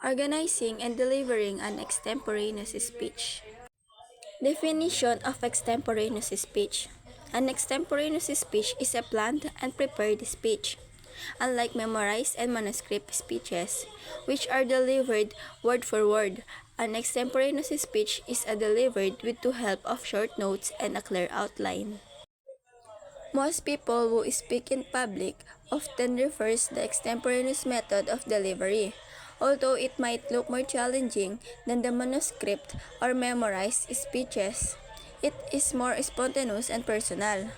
Organizing and delivering an extemporaneous speech. Definition of extemporaneous speech. An extemporaneous speech is a planned and prepared speech. Unlike memorized and manuscript speeches, which are delivered word for word, an extemporaneous speech is delivered with the help of short notes and a clear outline. Most people who speak in public often refers the extemporaneous method of delivery, although it might look more challenging than the manuscript or memorized speeches. It is more spontaneous and personal.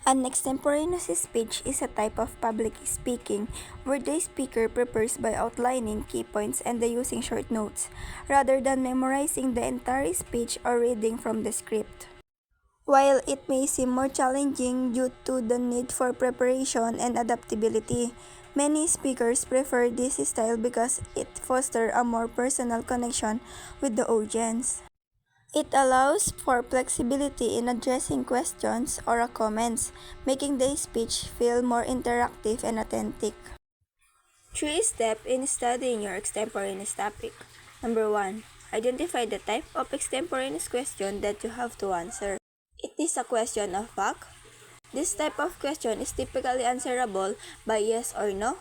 An extemporaneous speech is a type of public speaking where the speaker prepares by outlining key points and using short notes, rather than memorizing the entire speech or reading from the script. While it may seem more challenging due to the need for preparation and adaptability, many speakers prefer this style because it fosters a more personal connection with the audience. It allows for flexibility in addressing questions or comments, making the speech feel more interactive and authentic. 3 steps in studying your extemporaneous topic. Number 1. Identify the type of extemporaneous question that you have to answer. It is a question of fact. This type of question is typically answerable by yes or no.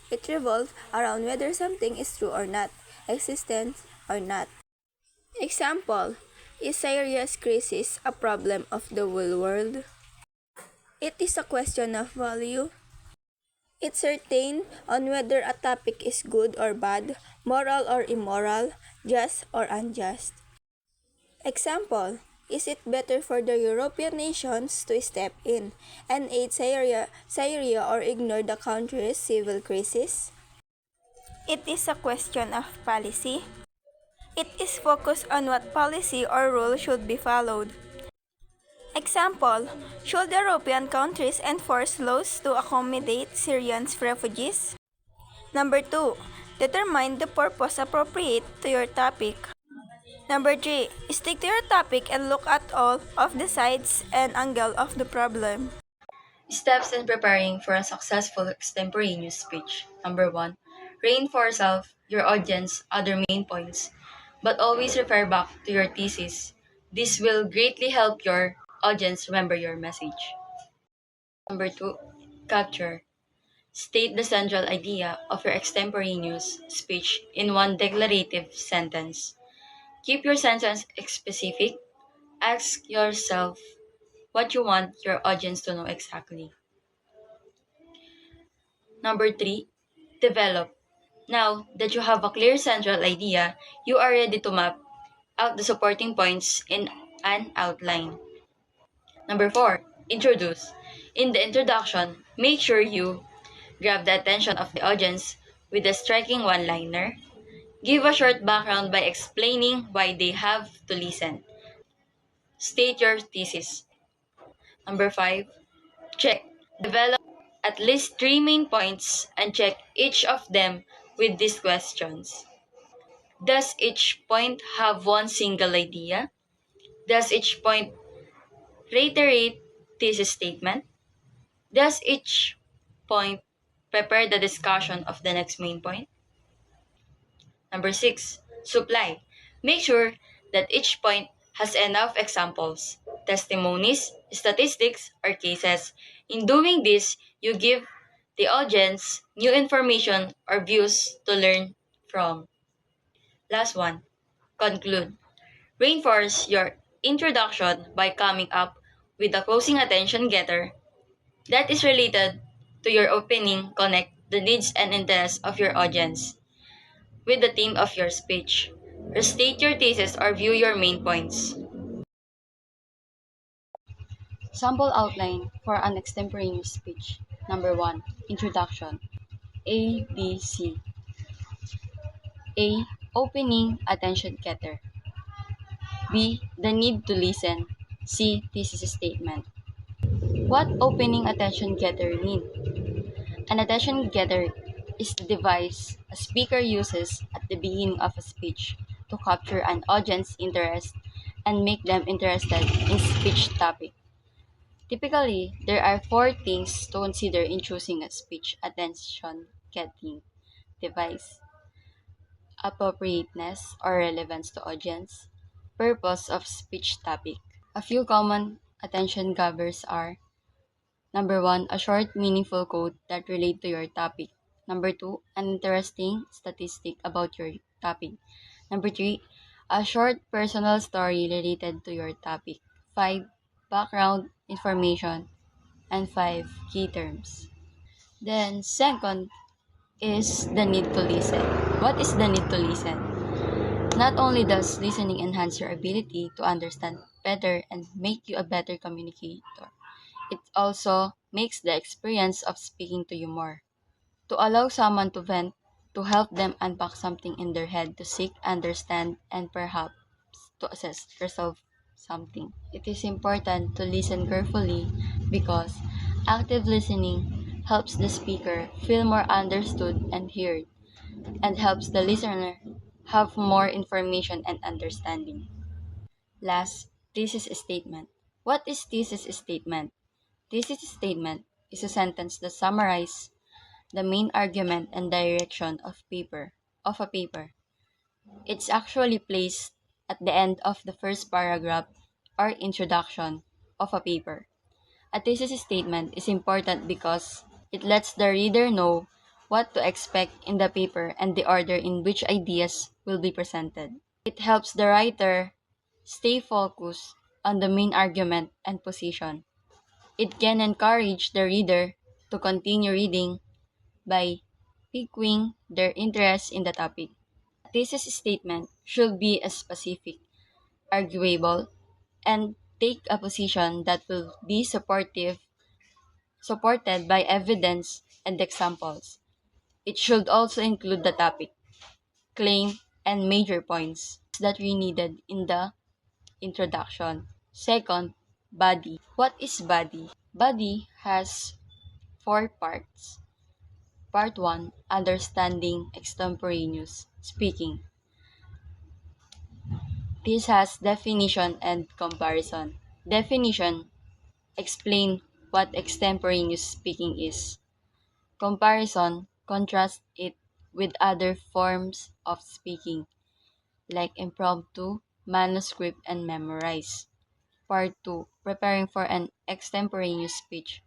It revolves around whether something is true or not, existent or not. Example, is Syria's crisis a problem of the whole world? It is a question of value. It certain on whether a topic is good or bad, moral or immoral, just or unjust. Example, is it better for the European nations to step in and aid Syria or ignore the country's civil crisis? It is a question of policy. It is focused on what policy or rule should be followed. Example, should European countries enforce laws to accommodate Syrian refugees? Number 2, determine the purpose appropriate to your topic. Number 3, stick to your topic and look at all of the sides and angle of the problem. Steps in preparing for a successful extemporaneous speech. Number 1. Reinforce your audience other main points, but always refer back to your thesis. This will greatly help your audience remember your message. Number 2. Capture. State the central idea of your extemporaneous speech in one declarative sentence. Keep your sentence specific. Ask yourself what you want your audience to know exactly. Number 3, develop. Now that you have a clear central idea, you are ready to map out the supporting points in an outline. Number 4, introduce. In the introduction, make sure you grab the attention of the audience with a striking one-liner. Give a short background by explaining why they have to listen. State your thesis. Number 5, check. Develop at least 3 main points and check each of them with these questions. Does each point have one single idea? Does each point reiterate thesis statement? Does each point prepare the discussion of the next main point? Number 6, supply. Make sure that each point has enough examples, testimonies, statistics, or cases. In doing this, you give the audience new information or views to learn from. Last one, conclude. Reinforce your introduction by coming up with a closing attention getter that is related to your opening. Connect the needs and interests of your audience with the theme of your speech. Restate your thesis or view your main points. Sample outline for an extemporaneous speech. Number 1, introduction. A, B, C. A, opening attention getter. B, the need to listen. C, thesis statement. What opening attention getter mean? An attention getter is the device a speaker uses at the beginning of a speech to capture an audience's interest and make them interested in speech topic. Typically, there are 4 things to consider in choosing a speech attention getting device. appropriateness or relevance to audience, purpose of speech topic. A few common attention grabbers are: number one, a short, meaningful quote that relate to your topic. Number two, an interesting statistic about your topic. Number three, a short personal story related to your topic. 5. Background information. And 5. Key terms. Then, second is the need to listen. What is the need to listen? Not only does listening enhance your ability to understand better and make you a better communicator, it also makes the experience of speaking to you more. To allow someone to vent, to help them unpack something in their head, to seek, understand, and perhaps to assess, resolve something. It is important to listen carefully because active listening helps the speaker feel more understood and heard, and helps the listener have more information and understanding. Last, thesis statement. What is thesis statement? Thesis statement is a sentence that summarizes the main argument and direction of a paper. It's actually placed at the end of the first paragraph or introduction of a paper. A thesis statement is important because it lets the reader know what to expect in the paper and the order in which ideas will be presented. It helps the writer stay focused on the main argument and position. It can encourage the reader to continue reading by piquing their interest in the topic. A thesis statement should be specific, arguable, and take a position that will be supported by evidence and examples. It should also include the topic, claim, and major points that we needed in the introduction. Second, body. What is body? Body has four parts. Part 1, understanding extemporaneous speaking. This has definition and comparison. Definition: explain what extemporaneous speaking is. Comparison: contrast it with other forms of speaking, like impromptu, manuscript, and memorize. Part 2, preparing for an extemporaneous speech.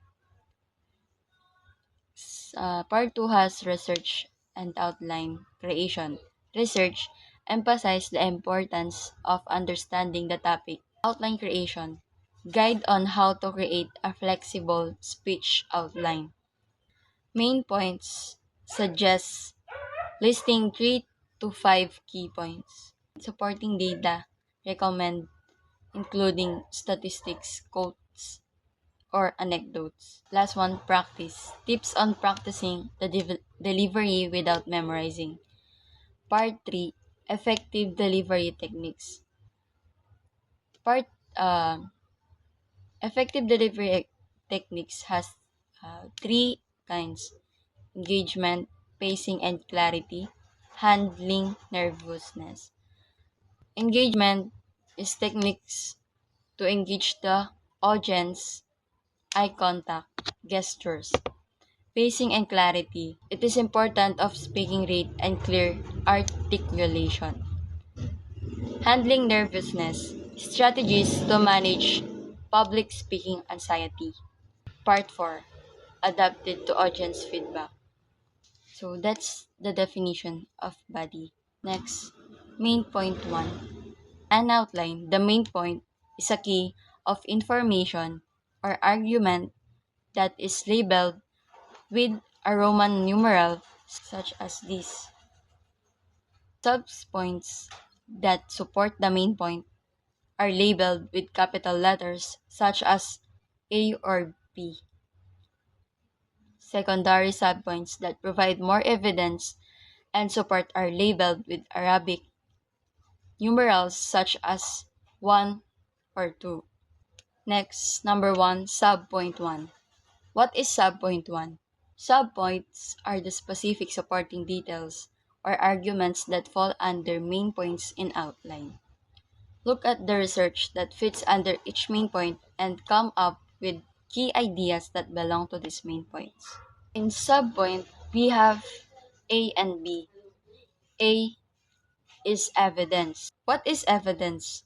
Part 2 has research and outline creation. Research emphasize the importance of understanding the topic. Outline creation guide on how to create a flexible speech outline. Main points suggests listing 3 to 5 key points. Supporting data recommend including statistics, quotes, or anecdotes. Last one, practice. Tips on practicing the delivery without memorizing. Part 3, effective delivery techniques. Part Effective delivery techniques has three kinds: engagement, pacing and clarity, handling nervousness. Engagement is techniques to engage the audience, eye contact, gestures. Pacing and clarity. It is important of speaking rate and clear articulation. Handling nervousness. Strategies to manage public speaking anxiety. Part 4. Adapted to audience feedback. So that's the definition of body. Next, main point 1. An outline. The main point is a key of information or argument that is labeled with a Roman numeral such as this. Subpoints that support the main point are labeled with capital letters such as A or B. Secondary subpoints that provide more evidence and support are labeled with Arabic numerals such as 1 or 2. Next, number 1, subpoint 1. What is subpoint 1? Subpoints are the specific supporting details or arguments that fall under main points in outline. Look at the research that fits under each main point and come up with key ideas that belong to these main points. In subpoint, we have A and B. A is evidence. What is evidence?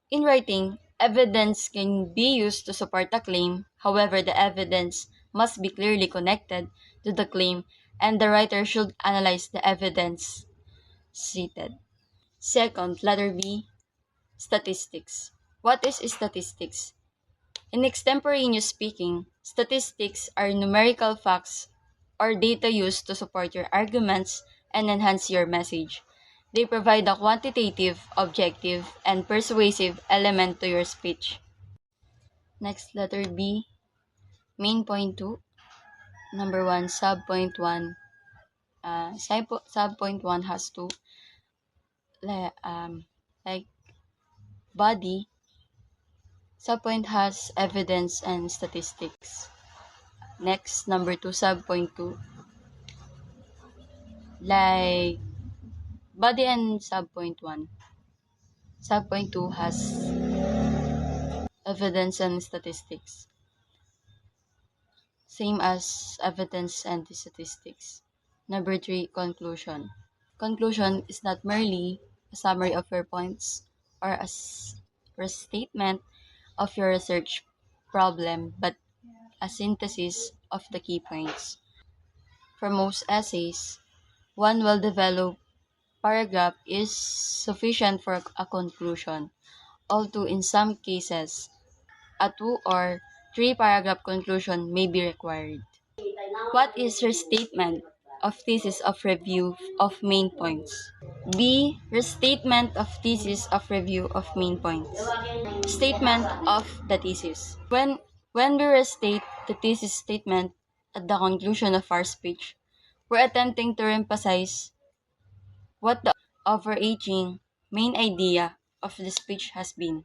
In writing, evidence can be used to support a claim. However, the evidence must be clearly connected to the claim, and the writer should analyze the evidence cited. Second, letter B, statistics. What is statistics? In extemporaneous speaking, statistics are numerical facts or data used to support your arguments and enhance your message. They provide a quantitative, objective, and persuasive element to your speech. Next, letter B, main point 2, number 1, sub point 1. Sub point 1 has two, like body. Sub point has evidence and statistics. Next, number 2, sub point 2, like body and sub point 1. Sub point 2 has evidence and statistics, same as evidence and statistics. Number 3, conclusion. Conclusion is not merely a summary of your points or a restatement of your research problem, but a synthesis of the key points. For most essays, one well-developed paragraph is sufficient for a conclusion, although in some cases, a 2 or 3 paragraph conclusion may be required. What is restatement of thesis of review of main points? B. Restatement of thesis of review of main points. Statement of the thesis. When we restate the thesis statement at the conclusion of our speech, we're attempting to emphasize what the overarching main idea of the speech has been.